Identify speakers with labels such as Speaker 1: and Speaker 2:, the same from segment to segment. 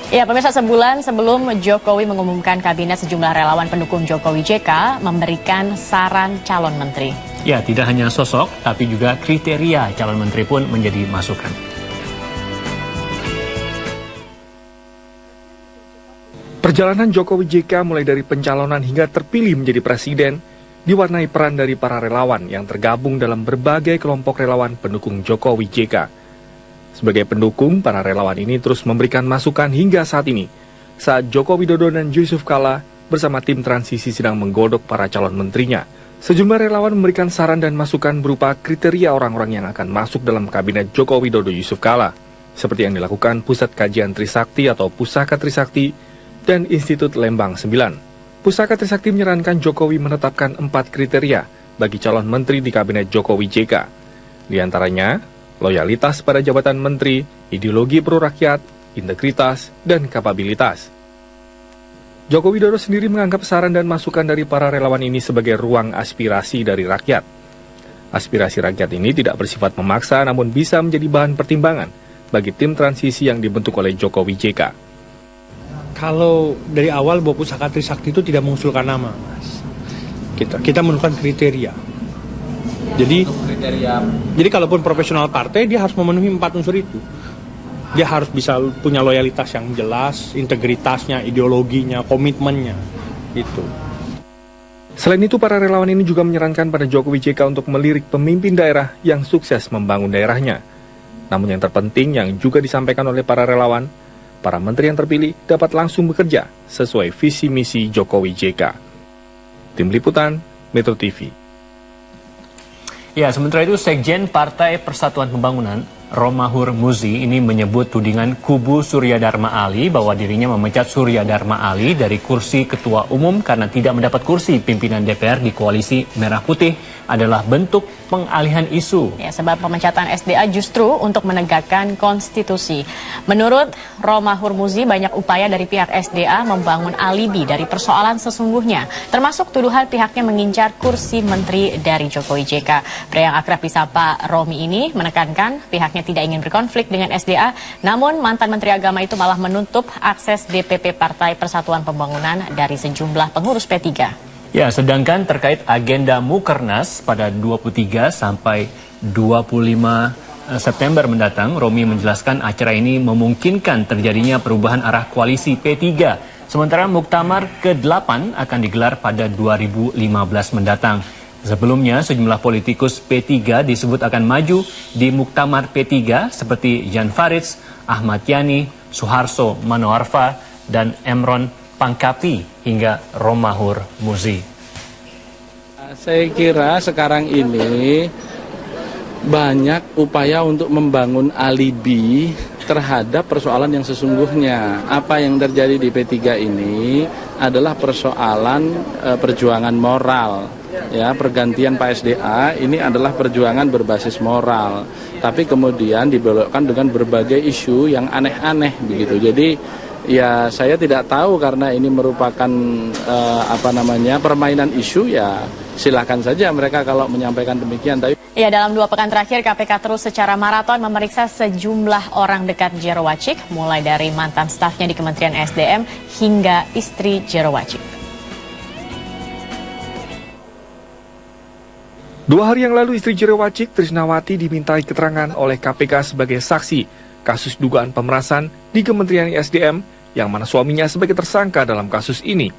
Speaker 1: Ya, pemirsa, sebulan sebelum Jokowi mengumumkan kabinet, sejumlah relawan pendukung Jokowi JK memberikan saran calon menteri.
Speaker 2: Ya, tidak hanya sosok, tapi juga kriteria calon menteri pun menjadi masukan.
Speaker 3: Perjalanan Jokowi JK mulai dari pencalonan hingga terpilih menjadi presiden diwarnai peran dari para relawan yang tergabung dalam berbagai kelompok relawan pendukung Jokowi JK. Sebagai pendukung, para relawan ini terus memberikan masukan hingga saat ini, saat Joko Widodo dan Yusuf Kala bersama tim transisi sedang menggodok para calon menterinya. Sejumlah relawan memberikan saran dan masukan berupa kriteria orang-orang yang akan masuk dalam kabinet Joko Widodo Yusuf Kala, seperti yang dilakukan Pusat Kajian Trisakti atau Pusaka Trisakti dan Institut Lembang 9. Pusaka Trisakti menyarankan Jokowi menetapkan 4 kriteria bagi calon menteri di kabinet Jokowi JK. Di antaranya, loyalitas pada jabatan menteri, ideologi pro rakyat, integritas, dan kapabilitas. Joko Widodo sendiri menganggap saran dan masukan dari para relawan ini sebagai ruang aspirasi dari rakyat. Aspirasi rakyat ini tidak bersifat memaksa, namun bisa menjadi bahan pertimbangan bagi tim transisi yang dibentuk oleh Jokowi JK.
Speaker 4: Kalau dari awal bahwa Pusaka Trisakti itu tidak mengusulkan nama, Mas. Kita menentukan kriteria. Jadi kalaupun profesional partai, dia harus memenuhi 4 unsur itu. Dia harus bisa punya loyalitas yang jelas, integritasnya, ideologinya, komitmennya, itu.
Speaker 3: Selain itu, para relawan ini juga menyarankan pada Jokowi JK untuk melirik pemimpin daerah yang sukses membangun daerahnya. Namun yang terpenting yang juga disampaikan oleh para relawan, para menteri yang terpilih dapat langsung bekerja sesuai visi misi Jokowi JK. Tim Liputan, Metro TV.
Speaker 2: Ya, sementara itu Sekjen Partai Persatuan Pembangunan, Romahur Muzi, ini menyebut tudingan kubu Surya Dharma Ali bahwa dirinya memecat Surya Dharma Ali dari kursi Ketua Umum karena tidak mendapat kursi pimpinan DPR di Koalisi Merah Putih adalah bentuk pengalihan isu.
Speaker 1: Ya, sebab pemecatan SDA justru untuk menegakkan konstitusi. Menurut Romahur Muzi, banyak upaya dari pihak SDA membangun alibi dari persoalan sesungguhnya, termasuk tuduhan pihaknya mengincar kursi menteri dari Jokowi JK. Pria yang akrab disapa Romi ini menekankan pihaknya tidak ingin berkonflik dengan SDA, namun mantan Menteri Agama itu malah menutup akses DPP Partai Persatuan Pembangunan dari sejumlah pengurus P3.
Speaker 2: Ya, sedangkan terkait agenda Mukernas pada 23 sampai 25 September mendatang, Romi menjelaskan acara ini memungkinkan terjadinya perubahan arah koalisi P3. Sementara Muktamar ke-8 akan digelar pada 2015 mendatang. Sebelumnya, sejumlah politikus P3 disebut akan maju di Muktamar P3 seperti Jan Faridz, Ahmad Yani, Suharso Manoarfa, dan Emron Pangkapi hingga Romahur Muzi.
Speaker 5: Saya kira sekarang ini banyak upaya untuk membangun alibi terhadap persoalan yang sesungguhnya. Apa yang terjadi di P3 ini adalah persoalan perjuangan moral. Ya, pergantian Pak SDA ini adalah perjuangan berbasis moral, tapi kemudian dibelokkan dengan berbagai isu yang aneh-aneh begitu. Jadi ya saya tidak tahu, karena ini merupakan permainan isu, ya silakan saja mereka kalau menyampaikan demikian. Tapi
Speaker 1: ya, dalam 2 pekan terakhir KPK terus secara maraton memeriksa sejumlah orang dekat Jero Wacik, mulai dari mantan stafnya di Kementerian SDM hingga istri Jero Wacik.
Speaker 3: 2 hari yang lalu, istri Jero Wacik, Trisnawati, dimintai keterangan oleh KPK sebagai saksi kasus dugaan pemerasan di Kementerian SDM, yang mana suaminya sebagai tersangka dalam kasus ini.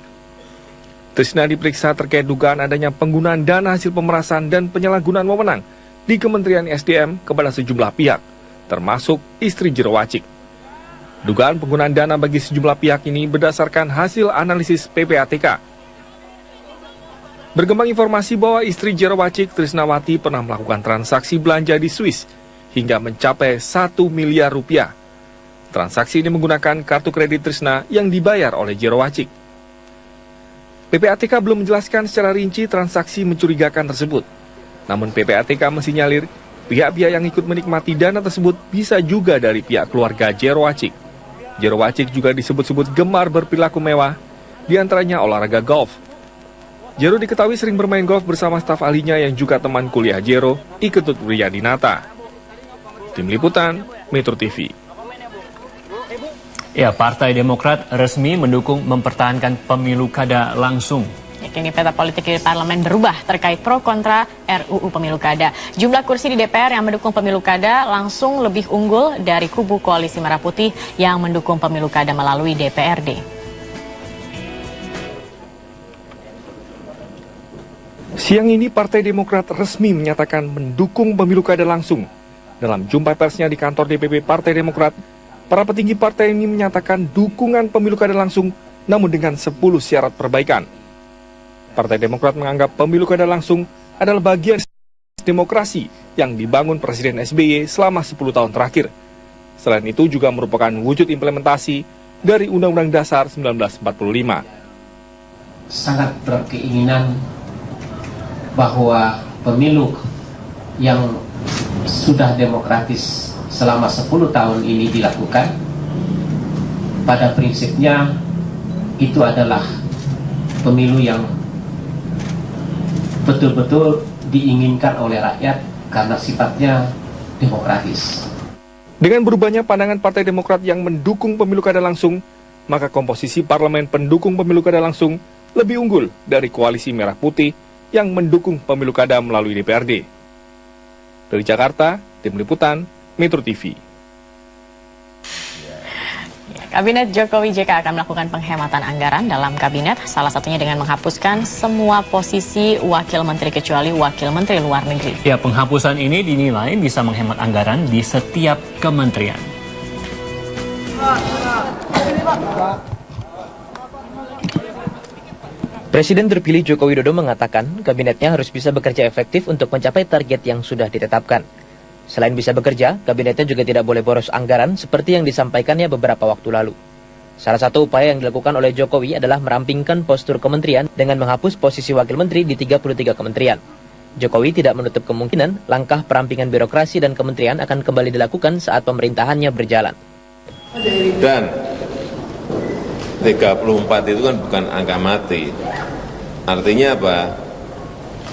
Speaker 3: Trisna diperiksa terkait dugaan adanya penggunaan dana hasil pemerasan dan penyalahgunaan wewenang di Kementerian SDM kepada sejumlah pihak, termasuk istri Jero Wacik. Dugaan penggunaan dana bagi sejumlah pihak ini berdasarkan hasil analisis PPATK. Berkembang informasi bahwa istri Jero Wacik, Trisnawati, pernah melakukan transaksi belanja di Swiss hingga mencapai 1 miliar rupiah. Transaksi ini menggunakan kartu kredit Trisna yang dibayar oleh Jero Wacik. PPATK belum menjelaskan secara rinci transaksi mencurigakan tersebut. Namun PPATK mensinyalir pihak-pihak yang ikut menikmati dana tersebut bisa juga dari pihak keluarga Jero Wacik. Jero Wacik juga disebut-sebut gemar berperilaku mewah, diantaranya olahraga golf. Jero diketahui sering bermain golf bersama staf ahlinya yang juga teman kuliah Jero, Iketut Wiyadinata. Tim Liputan, Metro TV.
Speaker 2: Ya, Partai Demokrat resmi mendukung mempertahankan pemilu kada langsung.
Speaker 1: Kini peta politik di parlemen berubah terkait pro kontra RUU Pemilu Kada. Jumlah kursi di DPR yang mendukung pemilu kada langsung lebih unggul dari kubu Koalisi Merah Putih yang mendukung pemilu kada melalui DPRD.
Speaker 3: Siang ini Partai Demokrat resmi menyatakan mendukung pemilu kada langsung. Dalam jumpa persnya di kantor DPP Partai Demokrat, para petinggi partai ini menyatakan dukungan pemilu kada langsung namun dengan 10 syarat perbaikan. Partai Demokrat menganggap pemilu kada langsung adalah bagian demokrasi yang dibangun Presiden SBY selama 10 tahun terakhir. Selain itu juga merupakan wujud implementasi dari Undang-Undang Dasar 1945.
Speaker 6: Sangat berkeinginan bahwa pemilu yang sudah demokratis selama 10 tahun ini dilakukan, pada prinsipnya itu adalah pemilu yang betul-betul diinginkan oleh rakyat karena sifatnya demokratis.
Speaker 3: Dengan berubahnya pandangan Partai Demokrat yang mendukung pemilu kada langsung, maka komposisi parlemen pendukung pemilu kada langsung lebih unggul dari Koalisi Merah Putih yang mendukung pemilu kada melalui DPRD. Dari Jakarta, Tim Liputan, Metro TV.
Speaker 1: Kabinet Jokowi JK akan melakukan penghematan anggaran dalam kabinet, salah satunya dengan menghapuskan semua posisi wakil menteri kecuali wakil menteri luar negeri.
Speaker 2: Ya, penghapusan ini dinilai bisa menghemat anggaran di setiap kementerian.
Speaker 7: Presiden terpilih Joko Widodo mengatakan kabinetnya harus bisa bekerja efektif untuk mencapai target yang sudah ditetapkan. Selain bisa bekerja, kabinetnya juga tidak boleh boros anggaran seperti yang disampaikannya beberapa waktu lalu. Salah satu upaya yang dilakukan oleh Jokowi adalah merampingkan postur kementerian dengan menghapus posisi wakil menteri di 33 kementerian. Jokowi tidak menutup kemungkinan langkah perampingan birokrasi dan kementerian akan kembali dilakukan saat pemerintahannya berjalan.
Speaker 8: Dan 34 itu kan bukan angka mati. Artinya apa?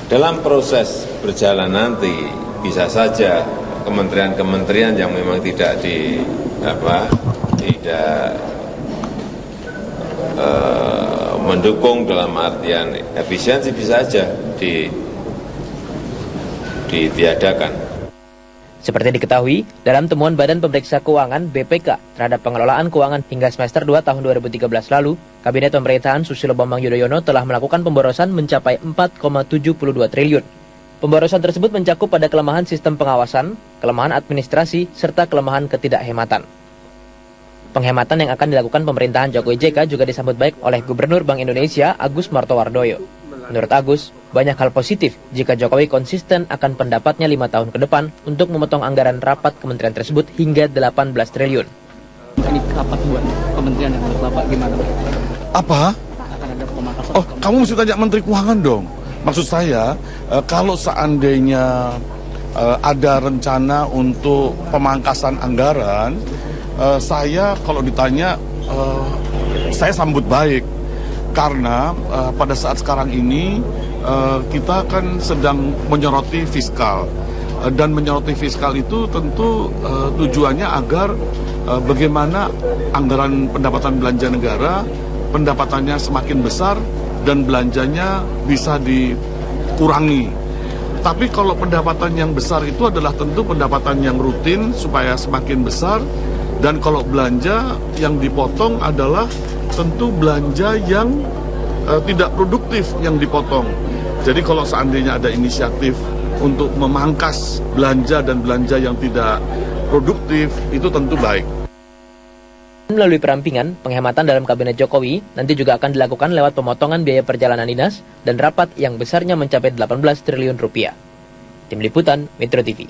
Speaker 8: Dalam proses berjalan nanti bisa saja kementerian-kementerian yang memang tidak mendukung dalam artian efisiensi bisa saja ditiadakan.
Speaker 7: Seperti diketahui, dalam temuan Badan Pemeriksa Keuangan BPK terhadap pengelolaan keuangan hingga semester 2 tahun 2013 lalu, Kabinet Pemerintahan Susilo Bambang Yudhoyono telah melakukan pemborosan mencapai 4,72 triliun. Pemborosan tersebut mencakup pada kelemahan sistem pengawasan, kelemahan administrasi, serta kelemahan ketidakhematan. Penghematan yang akan dilakukan pemerintahan Jokowi JK juga disambut baik oleh Gubernur Bank Indonesia Agus Martowardoyo. Menurut Agus, banyak hal positif jika Jokowi konsisten akan pendapatnya 5 tahun ke depan untuk memotong anggaran rapat kementerian tersebut hingga 18 triliun.
Speaker 9: Ini rapat buat kementerian yang menurut Bapak gimana?
Speaker 10: Apa?
Speaker 9: Akan ada pemangkasan.
Speaker 10: Oh, kamu mesti tanya Menteri Keuangan dong. Maksud saya, kalau seandainya ada rencana untuk pemangkasan anggaran, saya kalau ditanya, saya sambut baik. Karena pada saat sekarang ini, kita kan sedang menyoroti fiskal. Dan menyoroti fiskal itu tentu tujuannya agar bagaimana anggaran pendapatan belanja negara, pendapatannya semakin besar, dan belanjanya bisa dikurangi. Tapi kalau pendapatan yang besar itu adalah tentu pendapatan yang rutin supaya semakin besar, dan kalau belanja yang dipotong adalah tentu belanja yang tidak produktif yang dipotong. Jadi kalau seandainya ada inisiatif untuk memangkas belanja dan belanja yang tidak produktif, itu tentu baik.
Speaker 7: Melalui perampingan, penghematan dalam Kabinet Jokowi nanti juga akan dilakukan lewat pemotongan biaya perjalanan dinas dan rapat yang besarnya mencapai 18 triliun rupiah. Tim Liputan, Metro TV.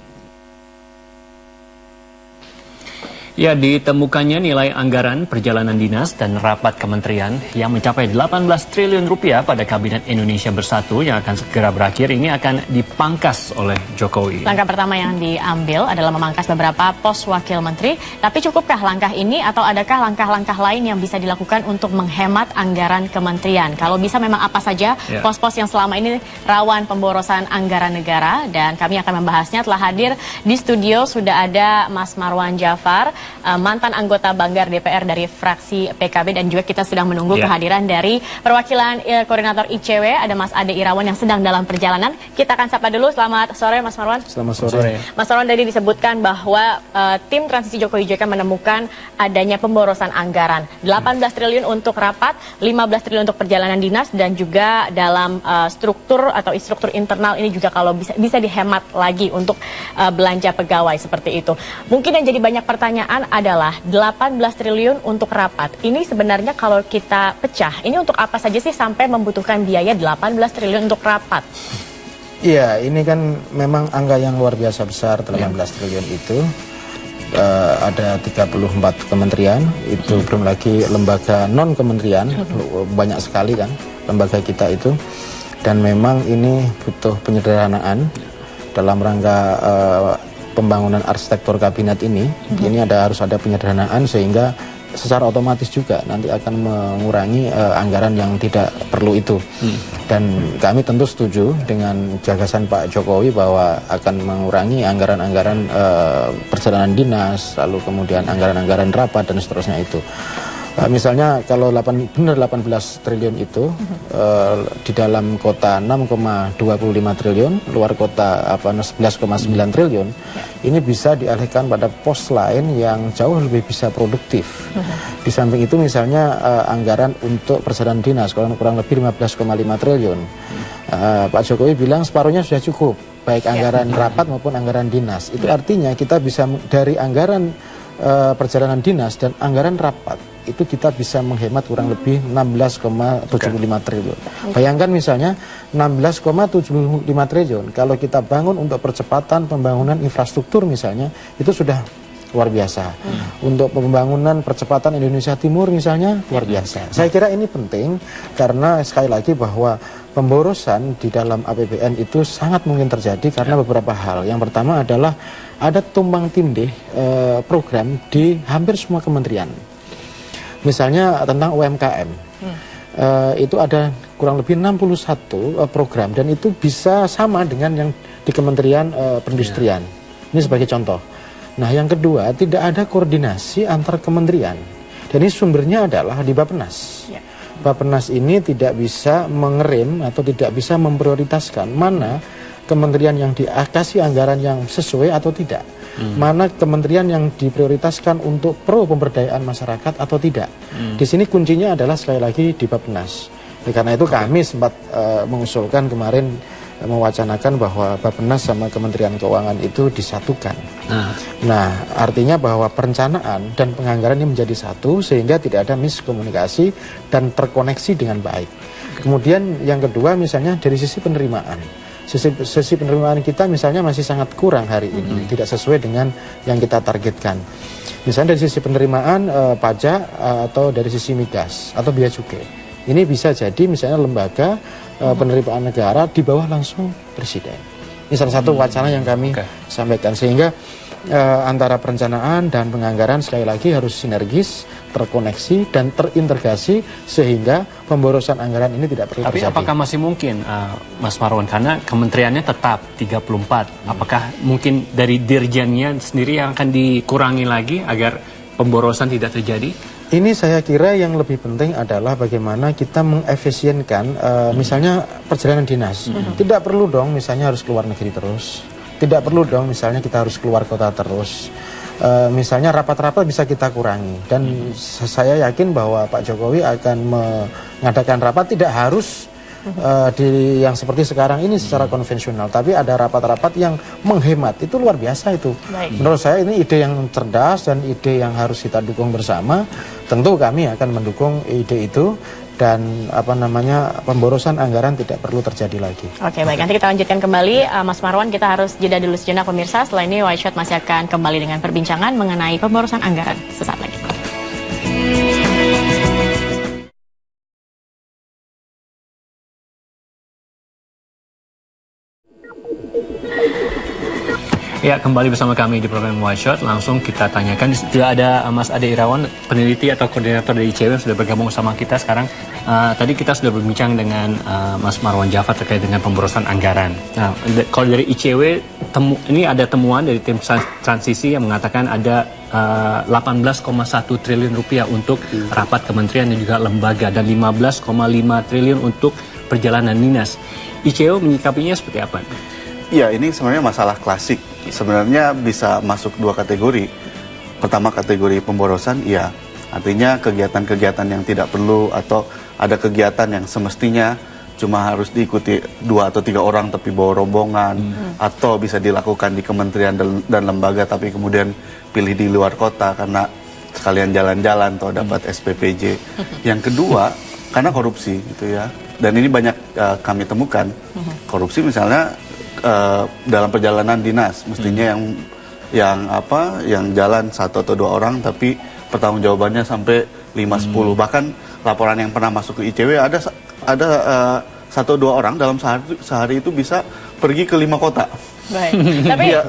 Speaker 2: Ya, ditemukannya nilai anggaran perjalanan dinas dan rapat kementerian yang mencapai 18 triliun rupiah pada Kabinet Indonesia Bersatu yang akan segera berakhir ini akan dipangkas oleh Jokowi.
Speaker 1: Langkah pertama yang diambil adalah memangkas beberapa pos wakil menteri, tapi cukupkah langkah ini atau adakah langkah-langkah lain yang bisa dilakukan untuk menghemat anggaran kementerian? Kalau bisa memang apa saja pos-pos yang selama ini rawan pemborosan anggaran negara, dan kami akan membahasnya. Telah hadir di studio sudah ada Mas Marwan Jafar, mantan anggota Banggar DPR dari fraksi PKB, dan juga kita sedang menunggu kehadiran dari perwakilan koordinator ICW, ada Mas Ade Irawan yang sedang dalam perjalanan. Kita akan sapa dulu. Selamat sore Mas Marwan.
Speaker 11: Selamat sore.
Speaker 1: Mas Marwan, tadi disebutkan bahwa tim transisi Jokowi JK menemukan adanya pemborosan anggaran 18 triliun untuk rapat, 15 triliun untuk perjalanan dinas, dan juga dalam struktur atau struktur internal ini juga kalau bisa dihemat lagi untuk belanja pegawai seperti itu. Mungkin yang jadi banyak pertanyaan adalah 18 triliun untuk rapat. Ini sebenarnya kalau kita pecah, ini untuk apa saja sih sampai membutuhkan biaya 18 triliun untuk rapat?
Speaker 11: Iya, ini kan memang angka yang luar biasa besar, 18 triliun itu. Ada 34 kementerian, itu belum lagi lembaga non-kementerian, banyak sekali kan lembaga kita itu. Dan memang ini butuh penyederhanaan dalam rangka pembangunan arsitektur kabinet ini. Ini harus ada penyederhanaan sehingga secara otomatis juga nanti akan mengurangi anggaran yang tidak perlu itu. Dan kami tentu setuju dengan gagasan Pak Jokowi bahwa akan mengurangi anggaran-anggaran perjalanan dinas, lalu kemudian anggaran-anggaran rapat dan seterusnya itu. Misalnya kalau 18 triliun itu di dalam kota 6,25 triliun, luar kota 11,9 triliun, ini bisa dialihkan pada pos lain yang jauh lebih bisa produktif. Di samping itu misalnya anggaran untuk perjalanan dinas kurang lebih 15,5 triliun. Pak Jokowi bilang separuhnya sudah cukup, baik anggaran rapat maupun anggaran dinas. Itu artinya kita bisa dari anggaran perjalanan dinas dan anggaran rapat itu kita bisa menghemat kurang lebih 16,75 triliun. Bayangkan misalnya 16,75 triliun kalau kita bangun untuk percepatan pembangunan infrastruktur misalnya, itu sudah luar biasa. Untuk pembangunan percepatan Indonesia Timur misalnya luar biasa. Saya kira ini penting karena sekali lagi bahwa pemborosan di dalam APBN itu sangat mungkin terjadi karena beberapa hal. Yang pertama adalah ada tumpang tindih program di hampir semua kementerian. Misalnya tentang UMKM, itu ada kurang lebih 61 program dan itu bisa sama dengan yang di Kementerian Perindustrian. Ini sebagai contoh. Nah, yang kedua, tidak ada koordinasi antar kementerian. Dan ini sumbernya adalah di Bappenas. Bappenas ini tidak bisa mengerem atau tidak bisa memprioritaskan mana kementerian yang dikasih anggaran yang sesuai atau tidak. Mana kementerian yang diprioritaskan untuk pro pemberdayaan masyarakat atau tidak. Di sini kuncinya adalah sekali lagi di Bappenas. Karena itu kami sempat mengusulkan kemarin, mewacanakan bahwa Bappenas sama Kementerian Keuangan itu disatukan. Nah, artinya bahwa perencanaan dan penganggaran ini menjadi satu sehingga tidak ada miskomunikasi dan terkoneksi dengan baik. Kemudian yang kedua misalnya dari sisi penerimaan. Sisi penerimaan kita misalnya masih sangat kurang hari ini, tidak sesuai dengan yang kita targetkan. Misalnya dari sisi penerimaan pajak atau dari sisi migas atau biaya cukai. Ini bisa jadi misalnya lembaga penerimaan negara di bawah langsung presiden. Ini salah satu wacana yang kami sampaikan sehingga antara perencanaan dan penganggaran sekali lagi harus sinergis, terkoneksi dan terintegrasi sehingga pemborosan anggaran ini tidak perlu terjadi.
Speaker 2: Tapi apakah masih mungkin Mas Marwan, karena kementeriannya tetap 34, apakah mungkin dari dirjennya sendiri yang akan dikurangi lagi agar pemborosan tidak terjadi?
Speaker 11: Ini saya kira yang lebih penting adalah bagaimana kita mengefisienkan misalnya perjalanan dinas. Tidak perlu dong misalnya harus keluar negeri terus. Tidak perlu dong misalnya kita harus keluar kota terus. Misalnya rapat-rapat bisa kita kurangi. Dan saya yakin bahwa Pak Jokowi akan mengadakan rapat tidak harus di yang seperti sekarang ini secara konvensional, tapi ada rapat-rapat yang menghemat. Itu luar biasa itu. Menurut saya ini ide yang cerdas dan ide yang harus kita dukung bersama. Tentu kami akan mendukung ide itu dan pemborosan anggaran tidak perlu terjadi lagi.
Speaker 1: Oke, baik, nanti kita lanjutkan kembali. Mas Marwan, kita harus jeda dulu sejenak pemirsa. Setelah ini White Shot masih akan kembali dengan perbincangan mengenai pemborosan anggaran sesaat lagi.
Speaker 2: Ya, kembali bersama kami di program Wide Shot. Langsung kita tanyakan, sudah ada Mas Ade Irawan, peneliti atau koordinator dari ICW yang sudah bergabung sama kita sekarang. Tadi kita sudah berbincang dengan Mas Marwan Jafar terkait dengan pemborosan anggaran. Nah, kalau dari ICW, ini ada temuan dari tim transisi yang mengatakan ada 18,1 triliun rupiah untuk rapat kementerian dan juga lembaga, dan 15,5 triliun untuk perjalanan dinas. ICW menyikapinya seperti apa?
Speaker 12: Ya, ini sebenarnya masalah klasik. Sebenarnya bisa masuk dua kategori. Pertama, kategori pemborosan, ya. Artinya kegiatan-kegiatan yang tidak perlu, atau ada kegiatan yang semestinya cuma harus diikuti 2 atau 3 orang tapi bawa rombongan, atau bisa dilakukan di kementerian dan lembaga tapi kemudian pilih di luar kota karena sekalian jalan-jalan atau dapat SPPJ. Yang kedua, karena korupsi gitu ya. Dan ini banyak kami temukan. Korupsi misalnya dalam perjalanan dinas, mestinya yang jalan 1 atau 2 orang tapi pertanggungjawabannya sampai 5-10. Bahkan laporan yang pernah masuk ke ICW ada 1-2 orang dalam sehari itu bisa pergi ke 5 kota.
Speaker 1: Baik. Tapi
Speaker 12: ya,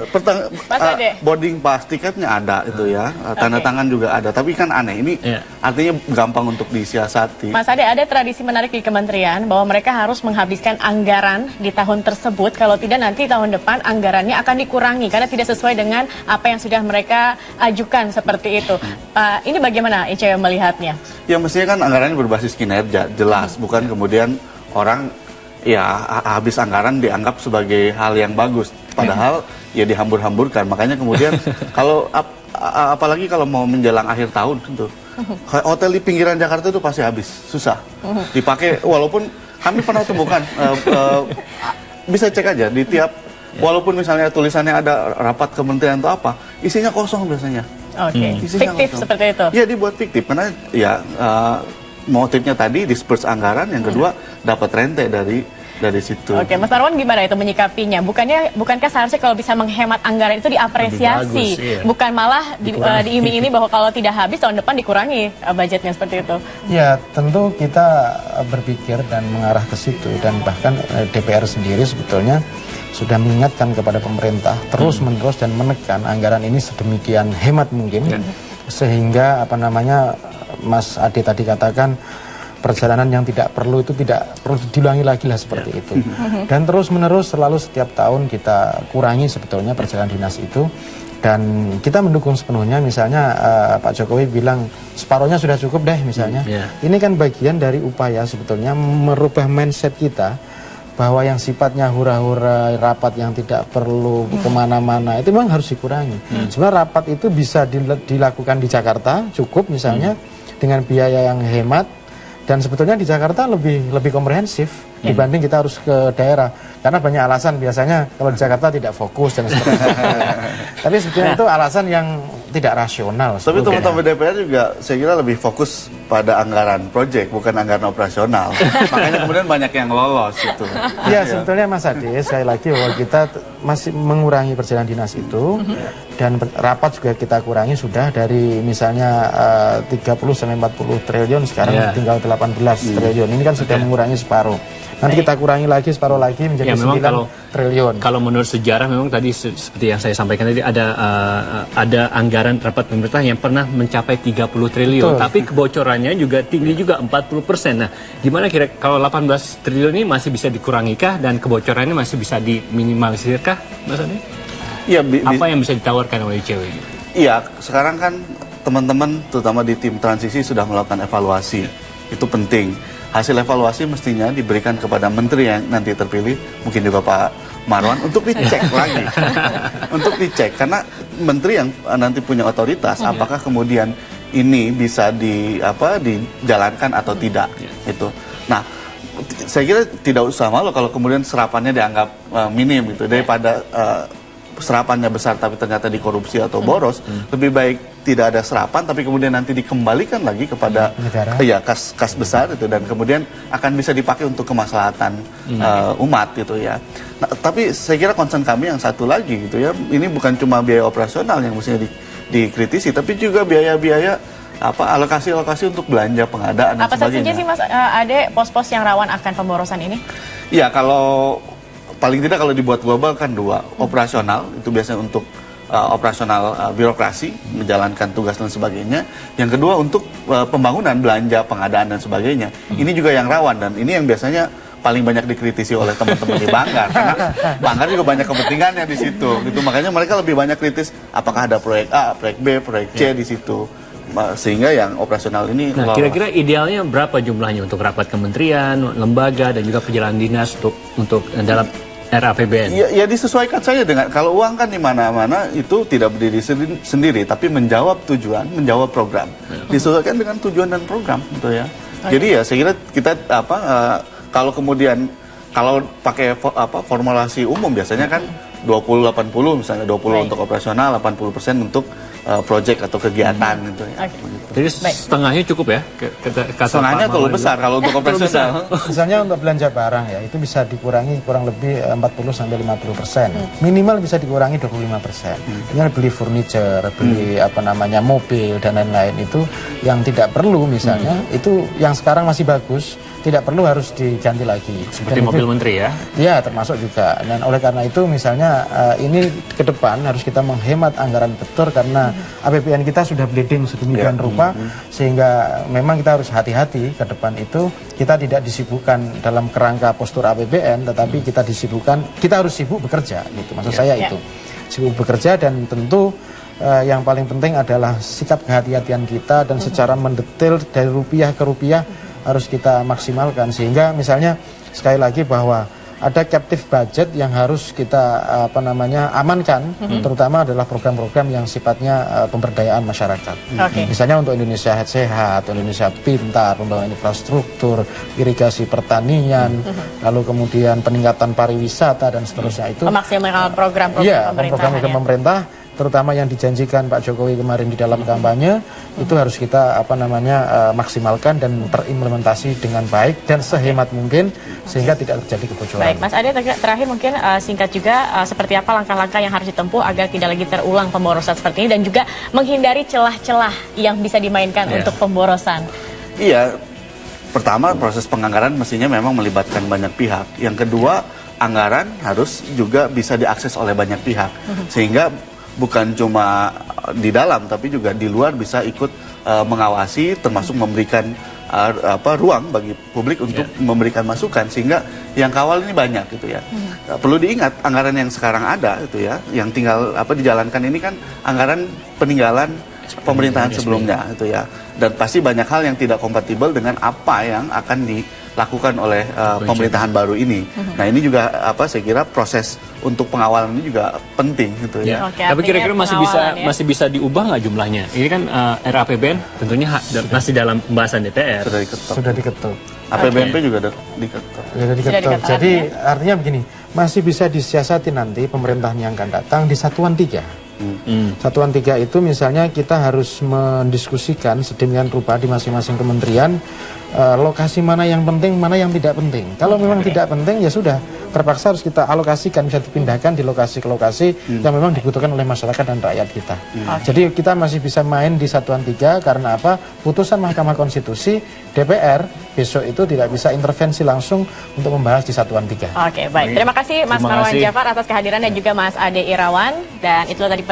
Speaker 1: Mas Ade,
Speaker 12: boarding pass tiketnya ada itu ya, tanda tangan juga ada. Tapi kan aneh, ini artinya gampang untuk disiasati.
Speaker 1: Mas Ade, ada tradisi menarik di kementerian bahwa mereka harus menghabiskan anggaran di tahun tersebut. Kalau tidak, nanti tahun depan anggarannya akan dikurangi karena tidak sesuai dengan apa yang sudah mereka ajukan seperti itu. Ini bagaimana ICW melihatnya?
Speaker 12: Ya, mestinya kan anggarannya berbasis kinerja, jelas. Bukan kemudian orang ya habis anggaran dianggap sebagai hal yang bagus. Padahal ya dihambur-hamburkan. Makanya kemudian kalau apalagi kalau mau menjelang akhir tahun gitu. Hotel di pinggiran Jakarta itu pasti habis, susah dipakai. Walaupun kami pernah temukan, bisa cek aja di tiap, walaupun misalnya tulisannya ada rapat kementerian atau apa, isinya kosong biasanya.
Speaker 1: Oke, fiktif seperti itu.
Speaker 12: Ya, dibuat fiktif karena ya motifnya tadi disperse anggaran, yang kedua dapat rente dari situ.
Speaker 1: Oke, Mas Marwan gimana itu menyikapinya? Bukankah seharusnya kalau bisa menghemat anggaran itu diapresiasi, bagus, bukan malah diiming-iming bahwa kalau tidak habis tahun depan dikurangi budgetnya seperti itu?
Speaker 11: Ya, tentu kita berpikir dan mengarah ke situ, dan bahkan DPR sendiri sebetulnya sudah mengingatkan kepada pemerintah terus-menerus dan menekan anggaran ini sedemikian hemat mungkin, sehingga Mas Ade tadi katakan perjalanan yang tidak perlu itu tidak perlu diulangi lagi lah seperti itu. Dan terus-menerus selalu setiap tahun kita kurangi sebetulnya perjalanan dinas itu, dan kita mendukung sepenuhnya. Misalnya Pak Jokowi bilang separuhnya sudah cukup deh misalnya. Ini kan bagian dari upaya sebetulnya merubah mindset kita bahwa yang sifatnya hura-hura, rapat yang tidak perlu kemana-mana itu memang harus dikurangi. Sebenarnya rapat itu bisa dilakukan di Jakarta cukup misalnya dengan biaya yang hemat, dan sebetulnya di Jakarta lebih komprehensif dibanding kita harus ke daerah, karena banyak alasan biasanya kalau di Jakarta tidak fokus dan sebagainya. Tapi sebetulnya itu alasan yang tidak rasional.
Speaker 12: Tapi teman-teman DPR juga saya kira lebih fokus pada anggaran proyek, bukan anggaran operasional. Makanya kemudian banyak yang lolos itu.
Speaker 11: Ya, sebetulnya Mas Ade, sekali lagi bahwa kita masih mengurangi perjalanan dinas itu, dan rapat juga kita kurangi sudah dari misalnya 30-40 triliun, sekarang tinggal 18 triliun. Ini kan sudah mengurangi separuh. Nanti kita kurangi lagi separuh lagi menjadi 9 triliun.
Speaker 2: Kalau menurut sejarah memang tadi seperti yang saya sampaikan tadi ada anggaran rapat pemerintah yang pernah mencapai 30 triliun. Betul. Tapi kebocorannya juga tinggi juga 40%. Nah, gimana kira kalau 18 triliun ini masih bisa dikurangikah dan kebocorannya masih bisa diminimalisirkah, Mas Ade?
Speaker 12: Iya,
Speaker 2: apa yang bisa ditawarkan oleh ICW?
Speaker 12: Iya, sekarang kan teman-teman terutama di tim transisi sudah melakukan evaluasi. Itu penting. Hasil evaluasi mestinya diberikan kepada menteri yang nanti terpilih, mungkin juga Pak Marwan, untuk dicek lagi. Untuk dicek, karena menteri yang nanti punya otoritas, apakah kemudian ini bisa dijalankan atau tidak. Itu. Nah, saya kira tidak usah malu kalau kemudian serapannya dianggap minim gitu, daripada serapannya besar tapi ternyata dikorupsi atau boros. Lebih baik tidak ada serapan tapi kemudian nanti dikembalikan lagi kepada kas besar itu, dan kemudian akan bisa dipakai untuk kemaslahatan umat gitu ya. Nah, tapi saya kira concern kami yang satu lagi gitu ya, ini bukan cuma biaya operasional yang mestinya dikritisi, tapi juga biaya-biaya alokasi-alokasi untuk belanja pengadaan dan sebagainya.
Speaker 1: Apa saja sih Mas Ade pos-pos yang rawan akan pemborosan ini?
Speaker 12: Ya, kalau paling tidak kalau dibuat global kan dua, operasional itu biasanya untuk operasional birokrasi, menjalankan tugas dan sebagainya. Yang kedua untuk pembangunan, belanja, pengadaan dan sebagainya. Ini juga yang rawan dan ini yang biasanya paling banyak dikritisi oleh teman-teman di Banggar karena Banggar juga banyak kepentingannya di situ. Gitu makanya mereka lebih banyak kritis apakah ada proyek A, proyek B, proyek C di situ. Sehingga yang operasional ini
Speaker 2: kira-kira idealnya berapa jumlahnya untuk rapat kementerian, lembaga dan juga perjalanan dinas untuk dalam RAPBN?
Speaker 12: Ya disesuaikan saja dengan kalau uang kan di mana-mana itu tidak berdiri sendiri tapi menjawab tujuan, menjawab program. Disesuaikan dengan tujuan dan program gitu ya. Jadi ya saya kira kita kalau kemudian kalau pakai formulasi umum biasanya kan 20-80 misalnya 20 untuk operasional, 80% untuk project atau kegiatan gitu ya.
Speaker 2: Jadi setengahnya cukup ya?
Speaker 12: Setengahnya terlalu besar kalau untuk operasional.
Speaker 11: Misalnya untuk belanja barang ya, itu bisa dikurangi kurang lebih 40-50%. Minimal bisa dikurangi 25%. Tinggal beli furniture, beli mobil dan lain-lain itu yang tidak perlu misalnya, itu yang sekarang masih bagus, tidak perlu harus diganti lagi.
Speaker 2: Seperti mobil menteri ya?
Speaker 11: Ya, termasuk juga. Dan oleh karena itu misalnya ini ke depan harus kita menghemat anggaran betul karena APBN kita sudah bleeding sedemikian rupa sehingga memang kita harus hati-hati ke depan itu kita tidak disibukkan dalam kerangka postur APBN tetapi kita harus sibuk bekerja gitu. Maksud saya itu. Sibuk bekerja dan tentu yang paling penting adalah sikap kehati-hatian kita dan secara mendetail dari rupiah ke rupiah harus kita maksimalkan sehingga misalnya sekali lagi bahwa ada captive budget yang harus kita amankan, terutama adalah program-program yang sifatnya pemberdayaan masyarakat. Misalnya untuk Indonesia Sehat, Indonesia Pintar, pembangunan infrastruktur, irigasi pertanian, lalu kemudian peningkatan pariwisata dan seterusnya itu.
Speaker 1: Memaksimalkan program-program
Speaker 11: pemerintah, terutama yang dijanjikan Pak Jokowi kemarin di dalam kampanye itu harus kita maksimalkan dan terimplementasi dengan baik dan sehemat mungkin sehingga tidak terjadi kebocoran.
Speaker 1: Baik, Mas Ade terakhir mungkin singkat juga seperti apa langkah-langkah yang harus ditempuh agar tidak lagi terulang pemborosan seperti ini dan juga menghindari celah-celah yang bisa dimainkan untuk pemborosan. Iya,
Speaker 12: pertama proses penganggaran mestinya memang melibatkan banyak pihak. Yang kedua anggaran harus juga bisa diakses oleh banyak pihak sehingga bukan cuma di dalam tapi juga di luar bisa ikut mengawasi termasuk memberikan ruang bagi publik untuk memberikan masukan sehingga yang kawal ini banyak gitu ya. Perlu diingat anggaran yang sekarang ada itu ya yang tinggal dijalankan ini kan anggaran peninggalan pemerintahan sebelumnya itu ya dan pasti banyak hal yang tidak kompatibel dengan apa yang akan dilakukan oleh pemerintahan baru ini. Nah ini juga saya kira proses untuk pengawalan ini juga penting gitu ya.
Speaker 2: Tapi kira-kira masih bisa diubah nggak jumlahnya? Ini kan RAPBN tentunya masih dalam pembahasan DPR.
Speaker 11: Sudah diketuk.
Speaker 12: APBNP juga diketuk.
Speaker 11: Sudah diketuk. Jadi artinya begini, masih bisa disiasati nanti pemerintahan yang akan datang di Satuan 3. Satuan 3 itu misalnya kita harus mendiskusikan sedemikian rupa di masing-masing kementerian lokasi mana yang penting, mana yang tidak penting. Kalau memang tidak penting ya sudah terpaksa harus kita alokasikan, bisa dipindahkan di lokasi ke lokasi yang memang dibutuhkan oleh masyarakat dan rakyat kita. Jadi kita masih bisa main di Satuan 3 karena apa? Putusan Mahkamah Konstitusi DPR besok itu tidak bisa intervensi langsung untuk membahas di Satuan 3.
Speaker 1: Oke, baik. Terima kasih Mas Marwan Jafar atas kehadiran dan juga Mas Ade Irawan dan itulah tadi